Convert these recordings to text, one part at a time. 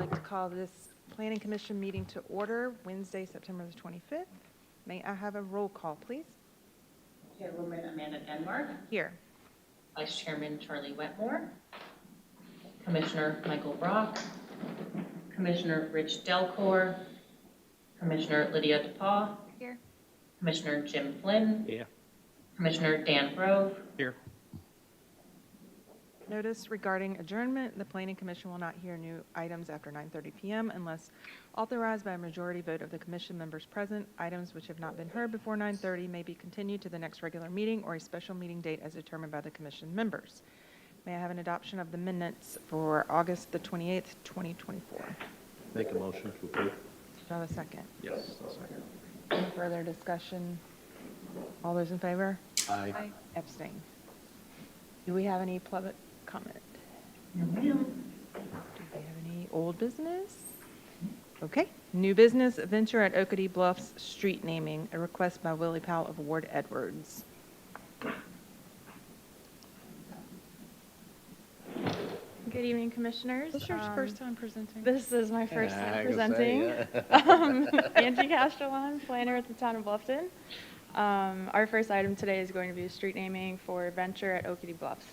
I'd like to call this Planning Commission meeting to order, Wednesday, September the 25th. May I have a roll call, please? Chairwoman Amanda Denmark, Here. Vice Chairman Charlie Wetmore, Commissioner Michael Brock, Commissioner Rich Delcor, Commissioner Lydia DePaul, Here. Commissioner Jim Flynn, Yeah. Commissioner Dan Grove, Here. Notice regarding adjournment, the Planning Commission will not hear new items after 9:30 p.m. unless authorized by a majority vote of the commission members present. Items which have not been heard before 9:30 may be continued to the next regular meeting or a special meeting date as determined by the commission members. May I have an adoption of the minutes for August the 28th, 2024? Make a motion to approve. Do I have a second? Yes, I'll second. Any further discussion? All those in favor? Aye. Abstain. Do we have any public comment? No, ma'am. Do we have any old business? Okay. New business, Venture at Oakity Bluffs street naming, a request by Willie Powell of Ward Edwards. Good evening, Commissioners. This is your first time presenting? This is my first Yeah, time I was gonna say, presenting. Angie Castellan, planner at the town of Bluffton. Our first item today is going to be a street naming for Venture at Oakity Bluffs.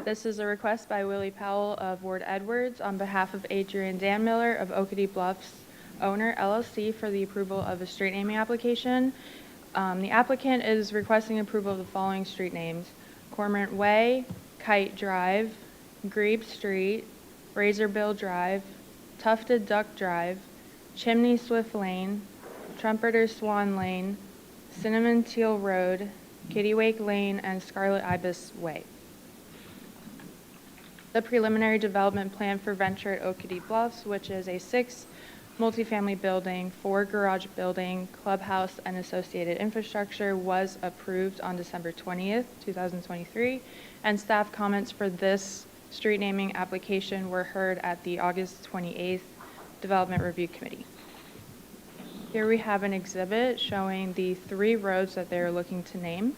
This is a request by Willie Powell of Ward Edwards on behalf of Adrian Dan Miller of Oakity Bluffs Owner LLC for the approval of a street naming application. The applicant is requesting approval of the following street names: Cormorant Way, Kite Drive, Grebe Street, Razorbill Drive, Tufted Duck Drive, Chimney Swift Lane, Trumpeter Swan Lane, Cinnamon Teal Road, Kittywake Lane, and Scarlet Ibis Way. The preliminary development plan for Venture at Oakity Bluffs, which is a 6 multifamily building, 4 garage building, clubhouse, and associated infrastructure, was approved on December 20th, 2023, and staff comments for this street naming application were heard at the August 28th Development Review Committee. Here we have an exhibit showing the 3 roads that they're looking to name.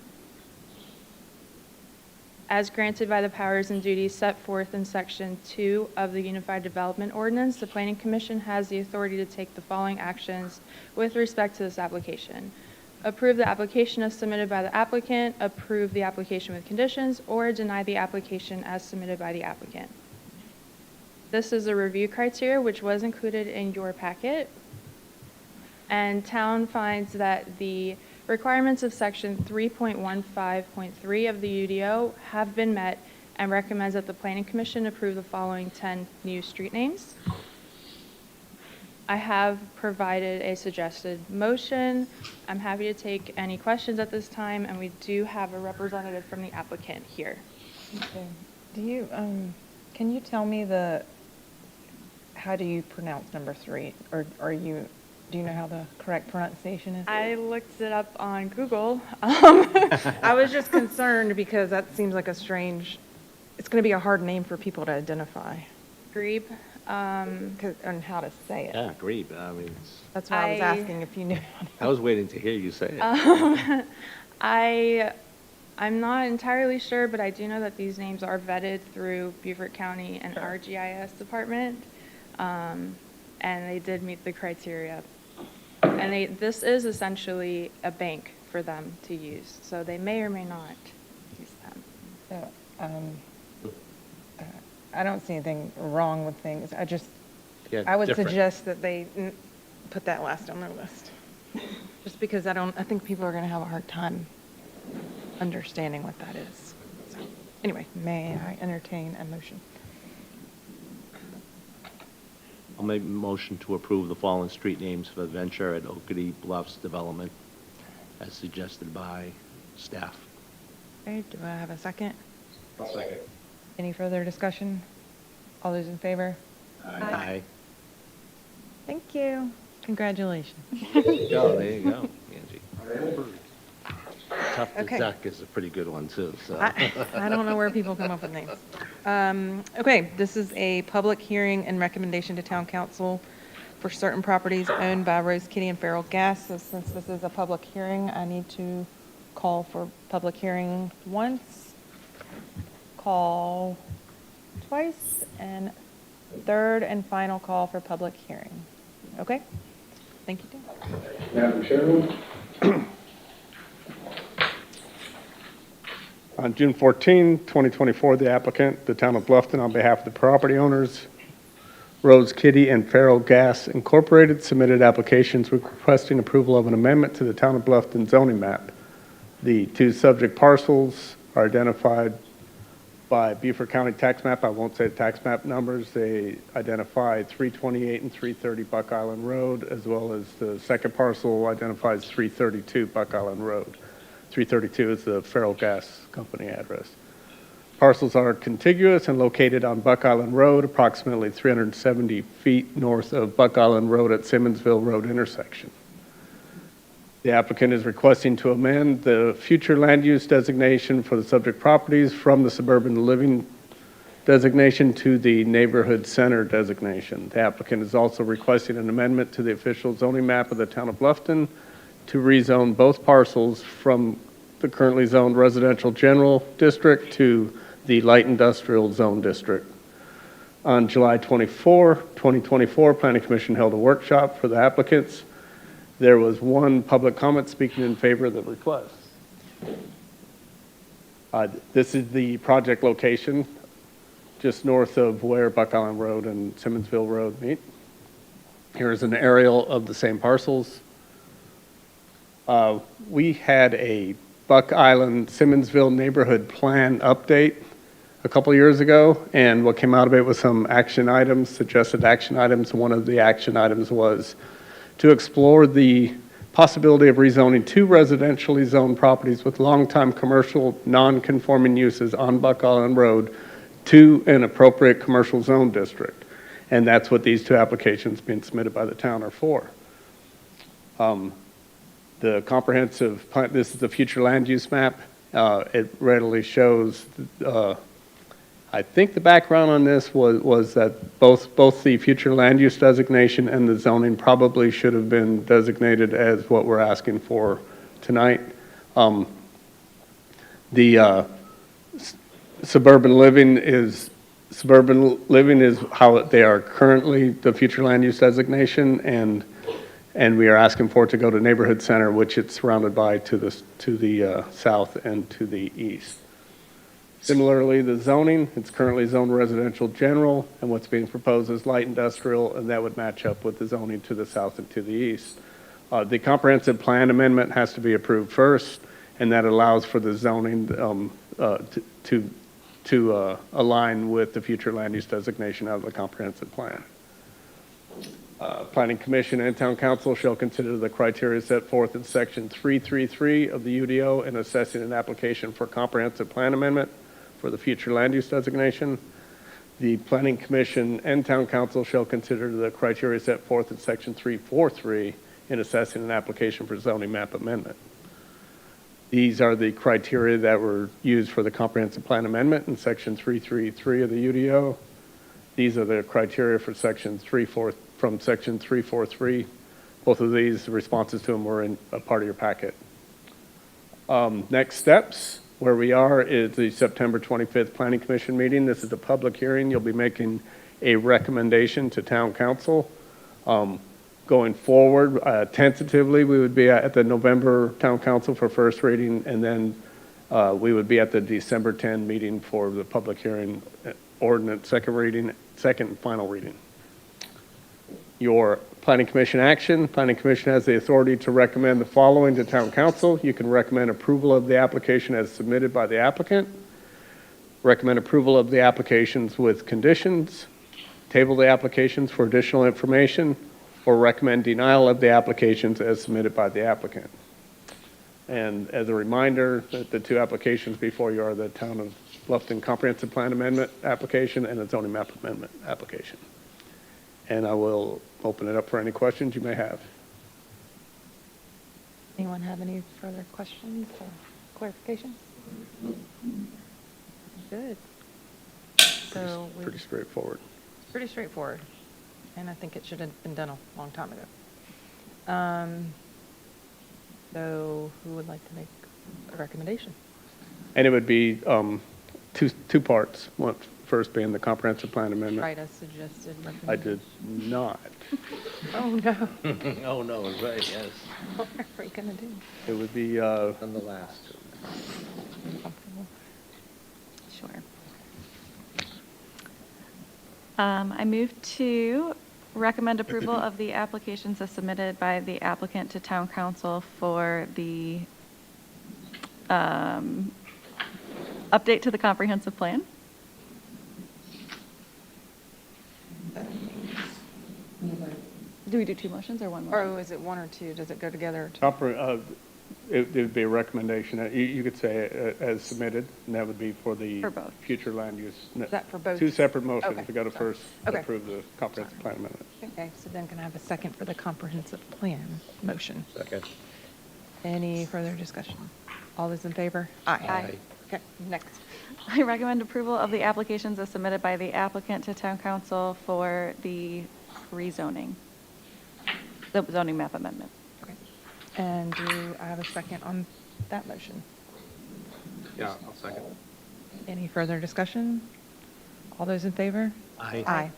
As granted by the powers and duties set forth in Section 2 of the Unified Development Ordinance, the Planning Commission has the authority to take the following actions with respect to this application: approve the application as submitted by the applicant, approve the application with conditions, or deny the application as submitted by the applicant. This is a review criteria which was included in your packet. And town finds that the requirements of Section 3.15.3 of the UDO have been met and recommends that the Planning Commission approve the following 10 new street names. I have provided a suggested motion. I'm happy to take any questions at this time, and we do have a representative from the applicant here. Okay. Do you, can you tell me how do you pronounce number 3? Or do you know how the correct pronunciation is? I looked it up on Google. I was just concerned because that seems like it's going to be a hard name for people to identify. Grebe. And how to say it. Yeah, agreed. I mean, That's why I was I- asking if you knew. I was waiting to hear you say it. I'm not entirely sure, but I do know that these names are vetted through Beaufort County and our GIS department, and they did meet the criteria. And this is essentially a bank for them to use, so they may or may not use them. So, I don't see anything wrong with things. Yeah, I would different. suggest that they put that last on their list. Just because I think people are going to have a hard time understanding what that is. So, anyway, may I entertain a motion? I'll make a motion to approve the following street names for Venture at Oakity Bluffs Development as suggested by staff. Okay, do I have a second? I'll second. Any further discussion? All those in favor? Aye. Thank you. Congratulations. There you go, Angie. Tough to Okay. Duck is a pretty good one, too, so. I don't know where people come up with names. Okay, this is a public hearing and recommendation to town council for certain properties owned by Rose Kitty and Feral Gas. So since this is a public hearing, I need to call for public hearing once, call twice, and third and final call for public hearing. Okay? Thank you, Dan. Madam Chairman. On June 14, 2024, the applicant, the Town of Bluffton, on behalf of the property owners, Rose Kitty and Farrell Gas Incorporated, submitted applications requesting approval of an amendment to the Town of Bluffton zoning map. The two subject parcels are identified by Beaufort County tax map. I won't say the tax map numbers. They identified 328 and 330 Buck Island Road, as well as the second parcel identifies 332 Buck Island Road. 332 is the Farrell Gas Company address. Parcels are contiguous and located on Buck Island Road, approximately 370 feet north of Buck Island Road at Simmonsville Road intersection. The applicant is requesting to amend the future land use designation for the subject properties from the suburban living designation to the neighborhood center designation. The applicant is also requesting an amendment to the official zoning map of the Town of Bluffton to rezone both parcels from the currently zoned residential general district to the light industrial zone district. On July 24, 2024, Planning Commission held a workshop for the applicants. There was one public comment speaking in favor of the request. This is the project location, just north of where Buck Island Road and Simmonsville Road meet. Here is an aerial of the same parcels. We had a Buck Island Simmonsville neighborhood plan update a couple years ago, and what came out of it was some action items, suggested action items. One of the action items was to explore the possibility of rezoning two residentially zoned properties with long-time commercial non-conforming uses on Buck Island Road to an appropriate commercial zone district. And that's what these two applications being submitted by the town are for. The comprehensive plan, this is the future land use map. It readily shows, I think the background on this was that both the future land use designation and the zoning probably should have been designated as what we're asking for tonight. Suburban living is how they are currently the future land use designation, and we are asking for it to go to neighborhood center, which it's surrounded by to the south and to the east. Similarly, the zoning, it's currently zoned residential general, and what's being proposed is light industrial, and that would match up with the zoning to the south and to the east. The comprehensive plan amendment has to be approved first, and that allows for the zoning to align with the future land use designation of the comprehensive plan. Planning Commission and Town Council shall consider the criteria set forth in Section 333 of the UDO in assessing an application for comprehensive plan amendment for the future land use designation. The Planning Commission and Town Council shall consider the criteria set forth in Section 343 in assessing an application for zoning map amendment. These are the criteria that were used for the comprehensive plan amendment in Section 333 of the UDO. These are the criteria for Section 343. Both of these, the responses to them were in a part of your packet. Next steps, where we are is the September 25th Planning Commission meeting. This is a public hearing. You'll be making a recommendation to Town Council. Going forward, tentatively, we would be at the November Town Council for first reading, and then we would be at the December 10 meeting for the public hearing ordinance, second and final reading. Your Planning Commission action. Planning Commission has the authority to recommend the following to Town Council. You can recommend approval of the application as submitted by the applicant, recommend approval of the applications with conditions, table the applications for additional information, or recommend denial of the applications as submitted by the applicant. And as a reminder, the two applications before you are the Town of Bluffton Comprehensive Plan Amendment application and the zoning map amendment application. And I will open it up for any questions you may have. Anyone have any further questions or clarification? Good. So Pretty straightforward. pretty straightforward, and I think it should have been done a long time ago. So who would like to make a recommendation? And it would be two parts. first being the comprehensive plan amendment. Write a suggested I did recommendation. not. Oh, no. Oh, no, right, yes, What are we going to do? It would be, on the last. Uncomfortable. Sure. I move to recommend approval of the applications as submitted by the applicant to town council for the update to the comprehensive plan. Do we do two motions or one motion? Or is it one or two? Does it go together? it would be a recommendation. You could say as submitted, and that would be for the For both. future land use. Is that for both? Two separate motions. Okay, We got to sorry. first Okay. approve the comprehensive plan amendment. Okay, so then can I have a second for the comprehensive plan motion? Second. Any further discussion? All those in favor? Aye. Okay, next. I recommend approval of the applications as submitted by the applicant to town council for the rezoning, the zoning map amendment. Okay. And do I have a second on that motion? Yeah, I'll second. Any further discussion? All those in favor? Aye. Aye.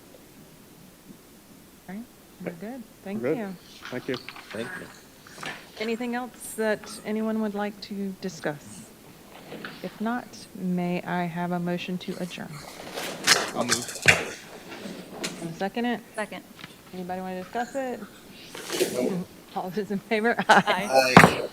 All right, we're good. Thank We're good. you. Thank you. Thank you. Anything else that anyone would like to discuss? If not, may I have a motion to adjourn? I'll move. And second it? Second. Anybody want to discuss it? All those in favor? Aye.